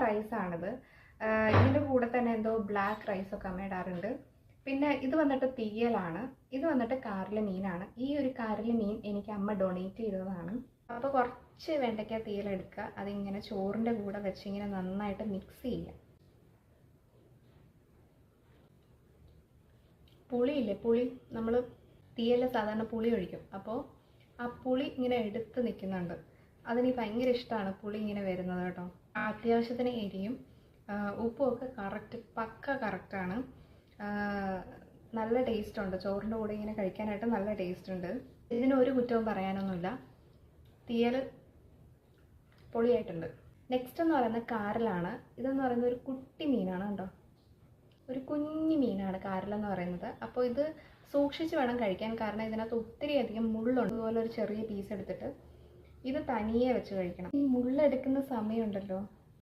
റൈസാണിത്. ഇതിൻ്റെ കൂടെ തന്നെ എന്തോ ബ്ലാക്ക് റൈസൊക്കെ അമ്മ ഇടാറുണ്ട്. പിന്നെ ഇത് വന്നിട്ട് തീയലാണ്. ഇത് വന്നിട്ട് കാരല മീനാണ്. ഈ ഒരു കാരല മീൻ എനിക്ക് അമ്മ ഡൊണേറ്റ് ചെയ്തതാണ്. അപ്പോൾ കുറച്ച് വെണ്ടയ്ക്ക തീയലെടുക്കുക, അതിങ്ങനെ ചോറിൻ്റെ കൂടെ വെച്ച് ഇങ്ങനെ നന്നായിട്ട് മിക്സ് ചെയ്യുക. പുളിയില്ലേ, പുളി നമ്മൾ തീയലിൽ സാധാരണ പുളി ഒഴിക്കും. അപ്പോൾ ആ പുളി ഇങ്ങനെ എടുത്ത് നിൽക്കുന്നുണ്ട്. അതിന് ഭയങ്കര ഇഷ്ടമാണ് പുളി ഇങ്ങനെ വരുന്നത് കേട്ടോ. അത്യാവശ്യത്തിന് എരിയും ഉപ്പും ഒക്കെ പക്ക കറക്റ്റാണ്. നല്ല ടേസ്റ്റ് ഉണ്ട്. ചോറിൻ്റെ കൂടെ ഇങ്ങനെ കഴിക്കാനായിട്ട് നല്ല ടേസ്റ്റ് ഉണ്ട്. ഇതിന് ഒരു കുറ്റവും പറയാനൊന്നുമില്ല. തീയൽ പൊളിയായിട്ടുണ്ട്. നെക്സ്റ്റ് എന്ന് പറയുന്നത് കാരലാണ്. ഇതെന്ന് പറയുന്നത് ഒരു കുട്ടി മീനാണ് കേട്ടോ. ഒരു കുഞ്ഞു മീനാണ് കാരലെന്ന് പറയുന്നത്. അപ്പോൾ ഇത് സൂക്ഷിച്ച് വേണം കഴിക്കാൻ, കാരണം ഇതിനകത്ത് ഒത്തിരി അധികം മുള്ളുണ്ട്. അതുപോലെ ഒരു ചെറിയ പീസ് എടുത്തിട്ട് ഇത് തനിയെ വെച്ച് കഴിക്കണം. ഈ മുള്ളെടുക്കുന്ന സമയമുണ്ടല്ലോ,